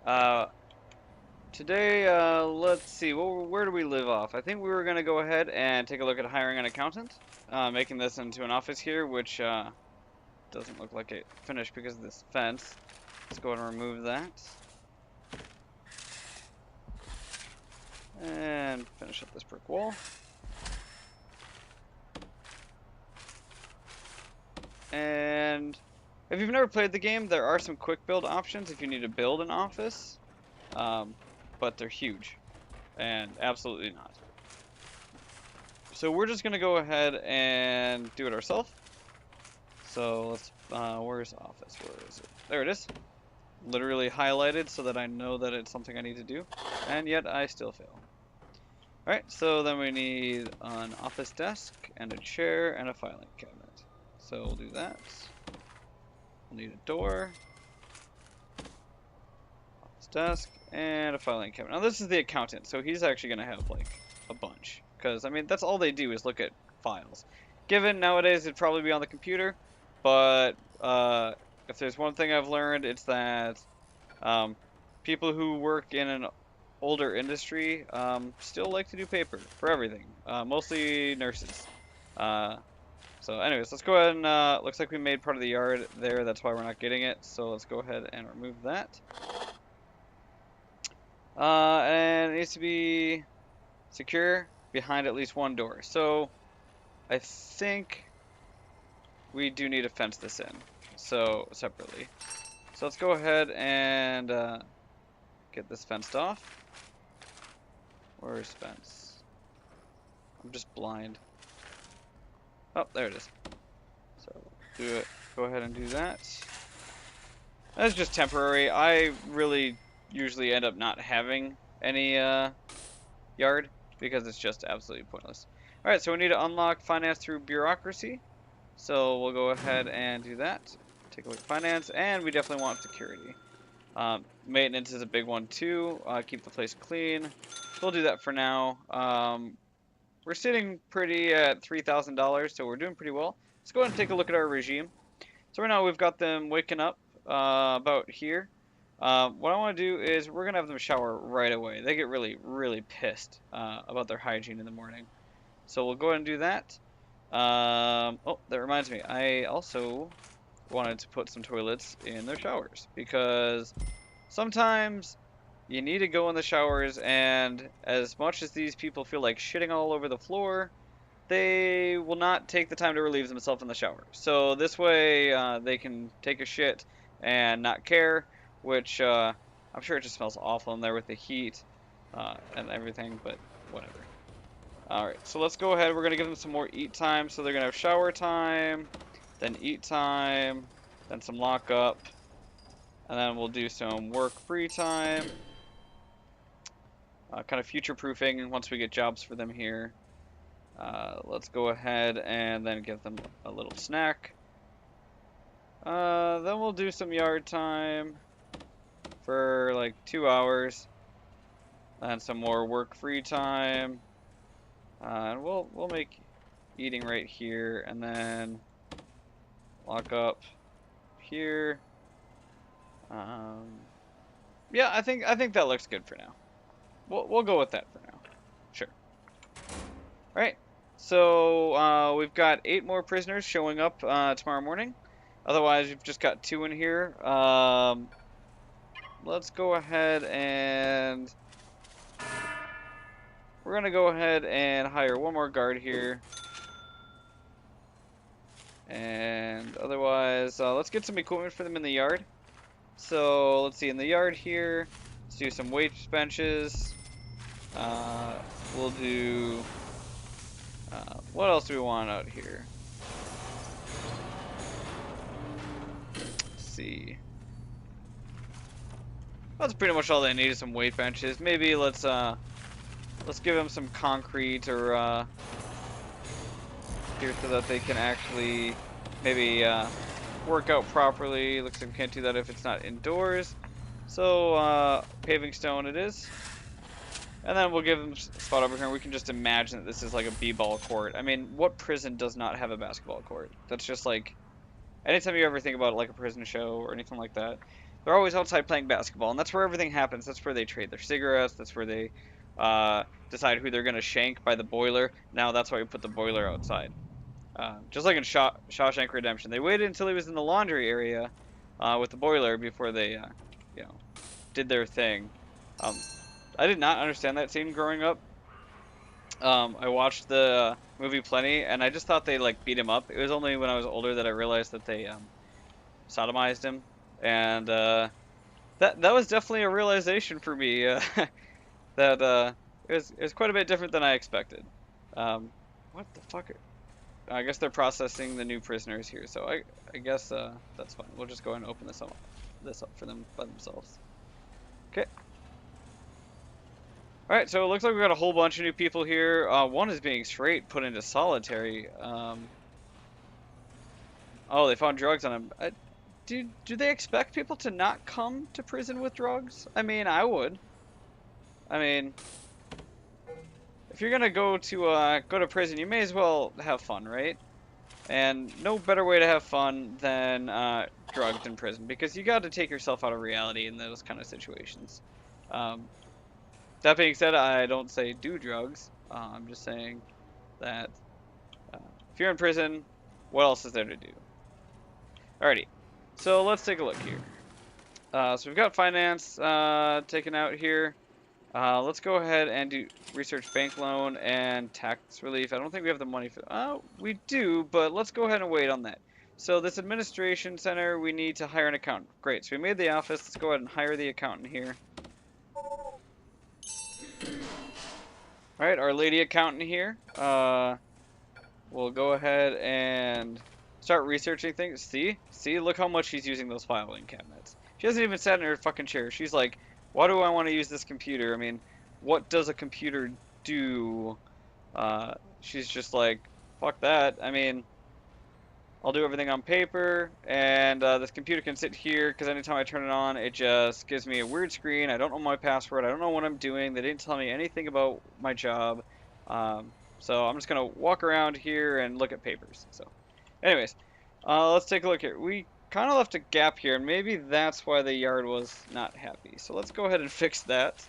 Uh, Today, let's see, where do we live off? I think we were gonna go ahead and take a look at hiring an accountant, making this into an office here, which doesn't look like it finished because of this fence. Let's go ahead and remove that. And finish up this brick wall. And if you've never played the game, there are some quick build options if you need to build an office, but they're huge, and absolutely not. So we're just gonna go ahead and do it ourselves. So let's, where's office? Where is it? There it is. Literally highlighted so that I know that it's something I need to do, and yet I still fail. Alright, so then we need an office desk, and a chair, and a filing cabinet. So we'll do that. We'll need a door, office desk, and a filing cabinet. Now this is the accountant, so he's actually going to have like a bunch. Because, I mean, that's all they do is look at files. Given nowadays it'd probably be on the computer, but if there's one thing I've learned, it's that people who work in an older industry still like to do paper for everything, mostly nurses. So anyways, let's go ahead and, looks like we made part of the yard there, that's why we're not getting it, so let's go ahead and remove that. And it needs to be secure behind at least one door. So I think we do need to fence this in, so separately. So let's go ahead and get this fenced off. Where's fence? I'm just blind. Oh, there it is. So do it. Go ahead and do that. That's just temporary. I really usually end up not having any yard because it's just absolutely pointless. Alright, so we need to unlock finance through bureaucracy. So we'll go ahead and do that. Take a look at finance, and we definitely want security. Maintenance is a big one too. Keep the place clean. We'll do that for now. We're sitting pretty at $3,000, so we're doing pretty well. Let's go ahead and take a look at our regime. So right now we've got them waking up about here. What I want to do is we're going to have them shower right away. They get really, really pissed about their hygiene in the morning. So we'll go ahead and do that. Oh, that reminds me. I also wanted to put some toilets in their showers because sometimes you need to go in the showers, and as much as these people feel like shitting all over the floor, they will not take the time to relieve themselves in the shower. So this way they can take a shit and not care, which I'm sure it just smells awful in there with the heat and everything, but whatever. Alright, so let's go ahead. We're going to give them some more eat time. So they're going to have shower time, then eat time, then some lockup, and then we'll do some work free time. Kind of future-proofing once we get jobs for them here. Let's go ahead and then give them a little snack. Then we'll do some yard time for like 2 hours, and some more work-free time. And we'll make eating right here, and then lock up here. Yeah, I think that looks good for now. We'll go with that for now. Sure. All right. So we've got 8 more prisoners showing up tomorrow morning. Otherwise, we've just got 2 in here. Let's go ahead and we're gonna go ahead and hire 1 more guard here. And otherwise, let's get some equipment for them in the yard. So let's see, in the yard here, let's do some weight benches. We'll do, what else do we want out here? Let's see. That's pretty much all they need is some weight benches. Maybe let's give them some concrete or here so that they can actually maybe work out properly. Looks like we can't do that if it's not indoors. So paving stone it is. And then we'll give them a spot over here, and we can just imagine that this is like a b-ball court. I mean, what prison does not have a basketball court? That's just like, anytime you ever think about like a prison show or anything like that, They're always outside playing basketball, and that's where everything happens. That's where they trade their cigarettes. That's where they decide who they're gonna shank by the boiler. Now that's why we put the boiler outside. Just like in Shawshank Redemption, they waited until he was in the laundry area with the boiler before they, you know, did their thing. Um, I did not understand that scene growing up. I watched the movie plenty, and I just thought they like beat him up. It was only when I was older that I realized that they sodomized him, and that was definitely a realization for me that it was quite a bit different than I expected. Um, what the fuck? I guess they're processing the new prisoners here, so I guess that's fine. We'll just go ahead and open this up for them by themselves. Okay. All right, so it looks like we got a whole bunch of new people here. One is being straight put into solitary. Oh, they found drugs on him. Do they expect people to not come to prison with drugs? I mean, I would. I mean, if you're gonna go to prison, you may as well have fun, right? And no better way to have fun than drugged in prison, because you got to take yourself out of reality in those kind of situations. Um, that being said, I don't say do drugs. I'm just saying that uh, if you're in prison, what else is there to do? Alrighty, so let's take a look here. So we've got finance taken out here. Let's go ahead and do research bank loan and tax relief. I don't think we have the money for. We do, but let's go ahead and wait on that. So this administration center, we need to hire an accountant. Great. So we made the office. Let's go ahead and hire the accountant here. All right, our lady accountant here. We'll go ahead and start researching things. See, look how much she's using those filing cabinets. She hasn't even sat in her fucking chair. She's like, why do I want to use this computer? I mean, what does a computer do? She's just like, fuck that. I mean, I'll do everything on paper, and this computer can sit here, because anytime I turn it on, it just gives me a weird screen. I don't know my password. I don't know what I'm doing. They didn't tell me anything about my job. So I'm just going to walk around here and look at papers. So anyways, let's take a look here. We kind of left a gap here, and maybe that's why the yard was not happy. So let's go ahead and fix that.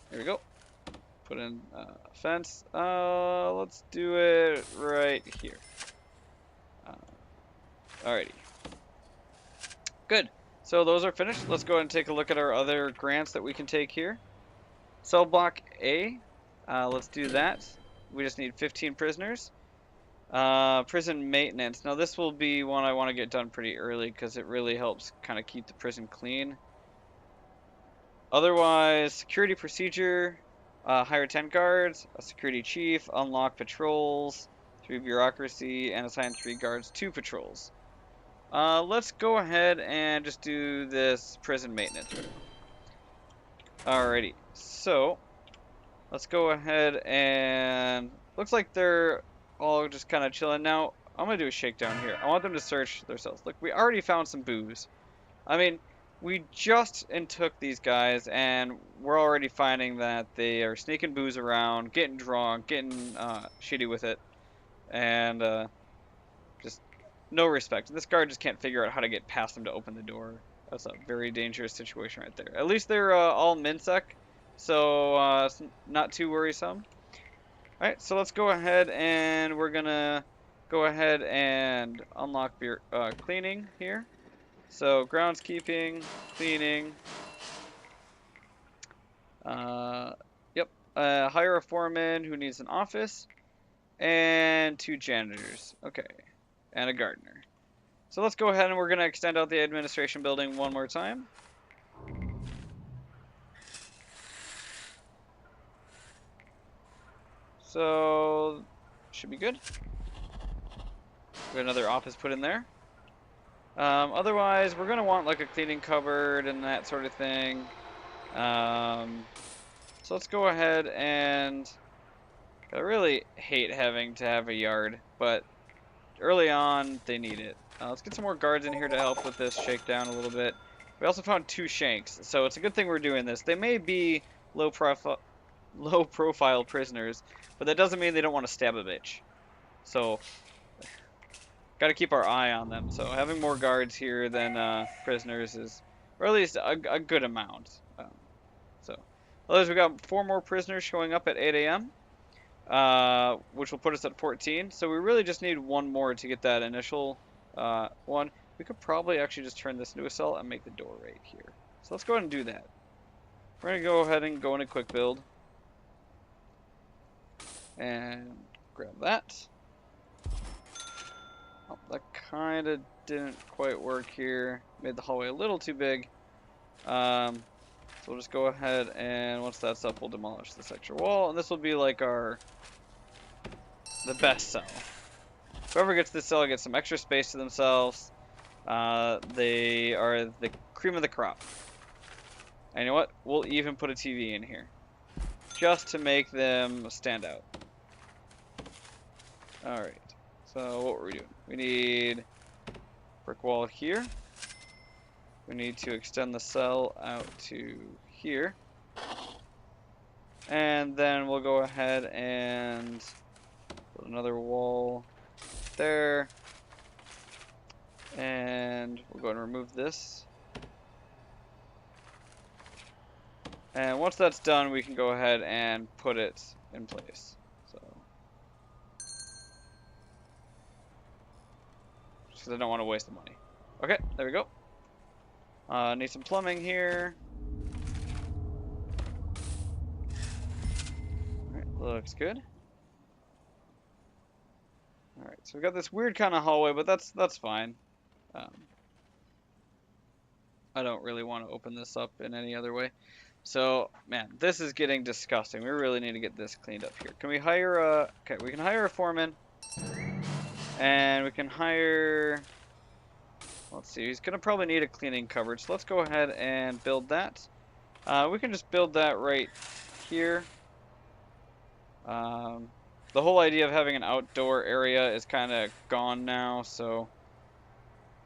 Here we go. Put in a fence. Let's do it right here. Alrighty. Good. So those are finished. Let's go ahead and take a look at our other grants that we can take here. Cell block A. Let's do that. We just need 15 prisoners. Prison maintenance. Now this will be one I want to get done pretty early because it really helps kind of keep the prison clean. Otherwise, security procedure. Hire 10 guards, a security chief, unlock patrols, 3 bureaucracy, and assign 3 guards to patrols. Let's go ahead and just do this prison maintenance. Alrighty, so let's go ahead and looks like they're all just kind of chilling. Now, I'm going to do a shakedown here. I want them to search their cells. Look, we already found some booze. I mean, we just took these guys, and we're already finding that they are sneaking booze around, getting drunk, getting shitty with it, and just no respect. This guard just can't figure out how to get past them to open the door. That's a very dangerous situation right there. At least they're all MinSec, so it's not too worrisome. Alright, so let's go ahead, and we're going to go ahead and unlock cleaning here. So groundskeeping, cleaning. Yep. Hire a foreman who needs an office, and 2 janitors. Okay, and a gardener. So let's go ahead and we're gonna extend out the administration building one more time. So should be good. We have another office put in there. Otherwise, we're going to want like a cleaning cupboard and that sort of thing. So let's go ahead and... I really hate having to have a yard, but early on, they need it. Let's get some more guards in here to help with this shakedown a little bit. We also found 2 Shanks, so it's a good thing we're doing this. They may be low profile prisoners, but that doesn't mean they don't want to stab a bitch. So... got to keep our eye on them. So having more guards here than prisoners is, or at least a good amount. So, otherwise we got 4 more prisoners showing up at 8 a.m. Which will put us at 14. So we really just need 1 more to get that initial one. We could probably actually just turn this into a cell and make the door right here. So let's go ahead and do that. We're gonna go ahead and go into quick build and grab that. Oh, that kind of didn't quite work here. Made the hallway a little too big. So we'll just go ahead and once that's up, we'll demolish this extra wall, and this will be like the best cell. Whoever gets this cell gets some extra space to themselves. They are the cream of the crop. And you know what? We'll even put a TV in here, just to make them stand out. All right. So what were we doing? We need brick wall here. We need to extend the cell out to here. And then we'll go ahead and put another wall there. And we'll go ahead and remove this. And once that's done, we can go ahead and put it in place. So, just because I don't want to waste the money. Okay, there we go. Need some plumbing here. Alright, looks good. Alright, so we got this weird kind of hallway, but that's fine. I don't really want to open this up in any other way. So, man, this is getting disgusting. We really need to get this cleaned up here. Can we hire a... Okay, we can hire a foreman. And we can hire... Let's see, he's going to probably need a cleaning cupboard. So let's go ahead and build that. We can just build that right here. The whole idea of having an outdoor area is kind of gone now. So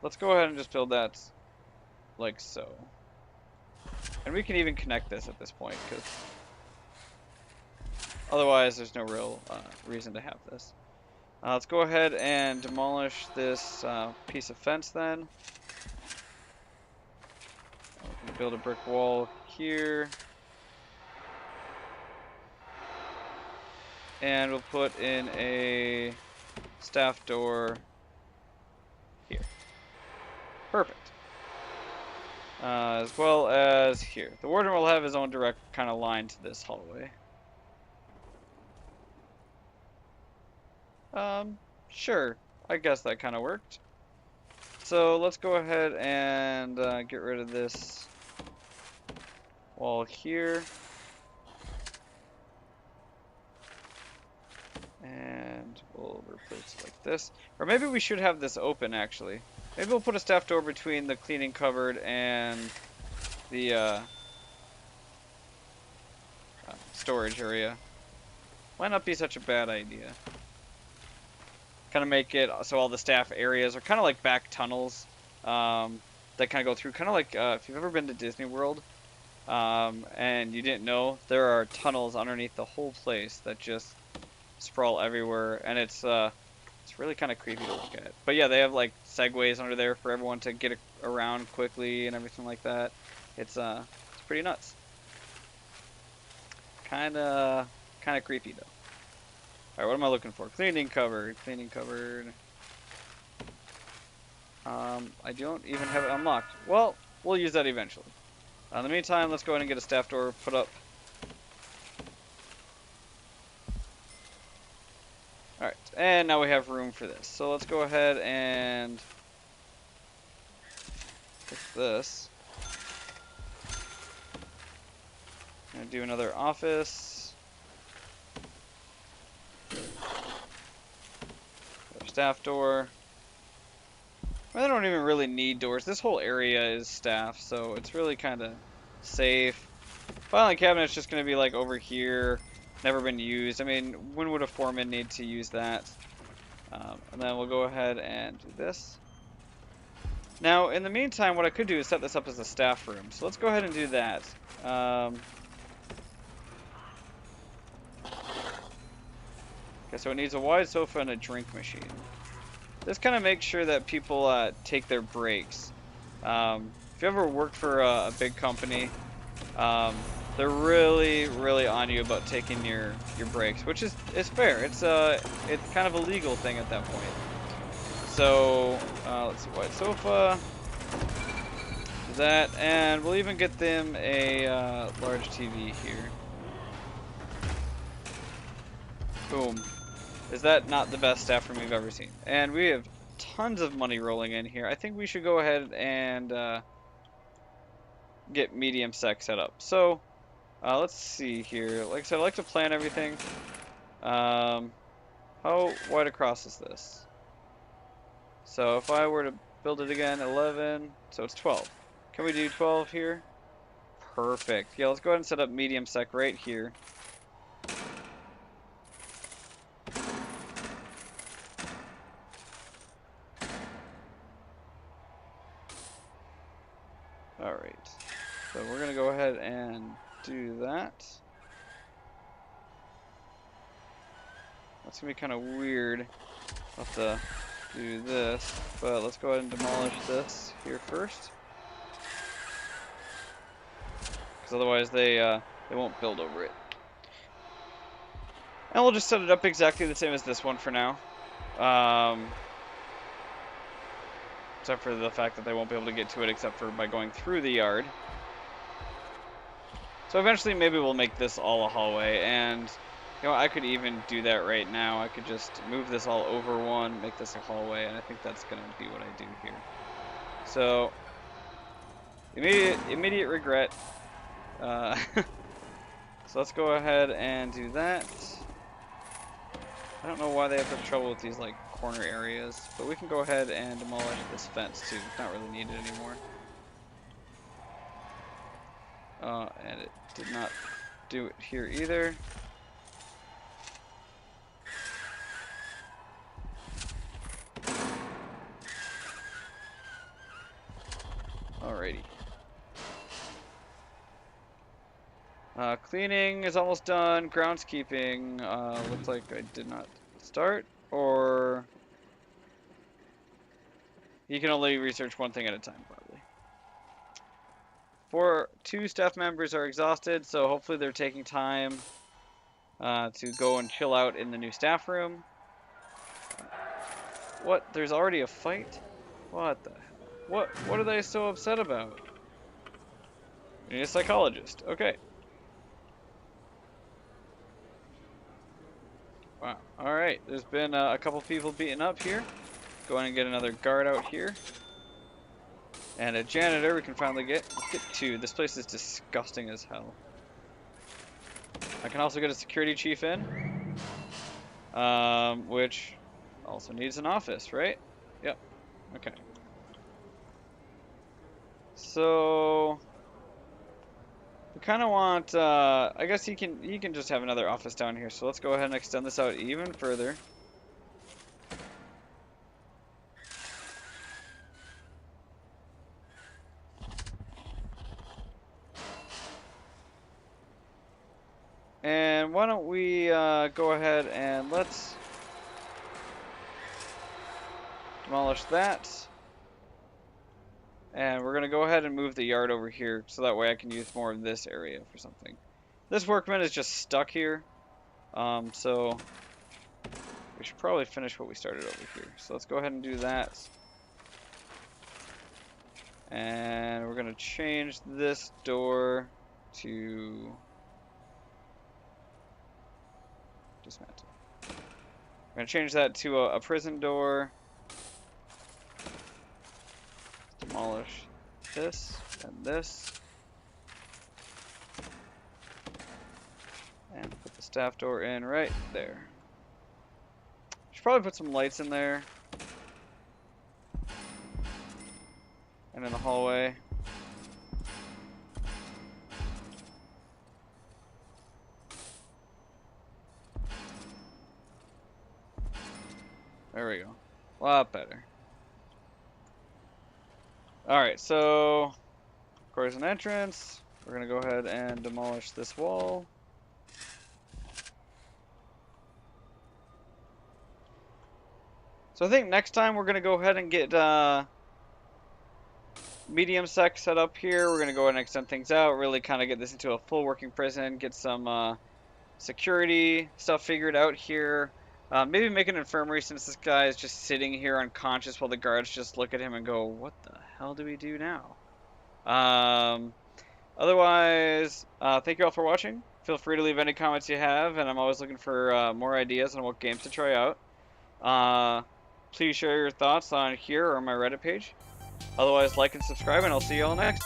let's go ahead and just build that like so. And we can even connect this at this point, because otherwise there's no real reason to have this. Let's go ahead and demolish this piece of fence then. Build a brick wall here. And we'll put in a staff door here. Perfect. As well as here. The warden will have his own direct kind of line to this hallway. Sure. I guess that kind of worked. So let's go ahead and get rid of this wall here. And we'll replace it like this. Or maybe we should have this open, actually. Maybe we'll put a staff door between the cleaning cupboard and the storage area. Might not be such a bad idea. Kind of make it so all the staff areas are kind of like back tunnels that kind of go through. Kind of like if you've ever been to Disney World and you didn't know, there are tunnels underneath the whole place that just sprawl everywhere, and it's really kind of creepy to look at. But yeah, they have like segways under there for everyone to get around quickly and everything like that. It's pretty nuts. Kind of creepy though. All right, what am I looking for? Cleaning cupboard. Cleaning cupboard. I don't even have it unlocked. Well, we'll use that eventually. In the meantime, let's go ahead and get a staff door put up. Alright, and now we have room for this. So let's go ahead and fix this. I'm gonna do another office. Another staff door. I don't even really need doors. This whole area is staff, so it's really kind of safe. Filing cabinet's just going to be like over here. Never been used. I mean, when would a foreman need to use that? And then we'll go ahead and do this. Now, in the meantime, what I could do is set this up as a staff room. So let's go ahead and do that. Okay, so it needs a wide sofa and a drink machine. this kind of makes sure that people take their breaks. If you ever worked for a big company, um, they're really on you about taking your breaks, which is fair. It's kind of a legal thing at that point. So let's see, white sofa, that, and we'll even get them a large TV here. Boom. Is that not the best staff room we've ever seen? And we have tons of money rolling in here. I think we should go ahead and get medium sec set up. So let's see here. Like I said, I like to plan everything. How wide across is this? So if I were to build it again, 11, so it's 12. Can we do 12 here? Perfect. Yeah, let's go ahead and set up medium sec right here. Alright. So we're going to go ahead and do that. That's going to be kind of weird. I'll have to do this, but let's go ahead and demolish this here first. Because otherwise they won't build over it. And we'll just set it up exactly the same as this one for now. Except for the fact that they won't be able to get to it except for by going through the yard. So eventually maybe we'll make this all a hallway, and you know, I could even do that right now. I could just move this all over one, make this a hallway, and I think that's going to be what I do here. So, immediate regret. So let's go ahead and do that. I don't know why they have such trouble with these like corner areas, but we can go ahead and demolish this fence too. It's not really needed anymore. And it did not do it here either. Alrighty. Cleaning is almost done. Groundskeeping looks like I did not start, or you can only research one thing at a time, probably. Two staff members are exhausted, so hopefully they're taking time to go and chill out in the new staff room. What? There's already a fight? What the hell? What are they so upset about? We need a psychologist. Okay. Wow. Alright, there's been a couple people beaten up here. Go ahead and get another guard out here. And a janitor we can finally get. Let's get two. This place is disgusting as hell. I can also get a security chief in. Which also needs an office, right? Yep. Okay. So we kind of want, I guess he can just have another office down here. So let's go ahead and extend this out even further. And why don't we go ahead and let's demolish that. And we're going to go ahead and move the yard over here so that way I can use more of this area for something. This workman is just stuck here. So we should probably finish what we started over here. So let's go ahead and do that. And we're going to change this door to dismantle. We're going to change that to a prison door. Demolish this and this. And put the staff door in right there. Should probably put some lights in there. And in the hallway. There we go. A lot better. Alright, so of course an entrance. We're gonna go ahead and demolish this wall. So I think next time we're gonna go ahead and get medium sec set up here. We're gonna go ahead and extend things out, really kind of get this into a full working prison, get some security stuff figured out here. Maybe make an infirmary since this guy is just sitting here unconscious while the guards just look at him and go, "What the hell do we do now?" Otherwise, thank you all for watching. Feel free to leave any comments you have, and I'm always looking for more ideas on what games to try out. Please share your thoughts on here or on my Reddit page. Otherwise, like and subscribe, and I'll see you all next.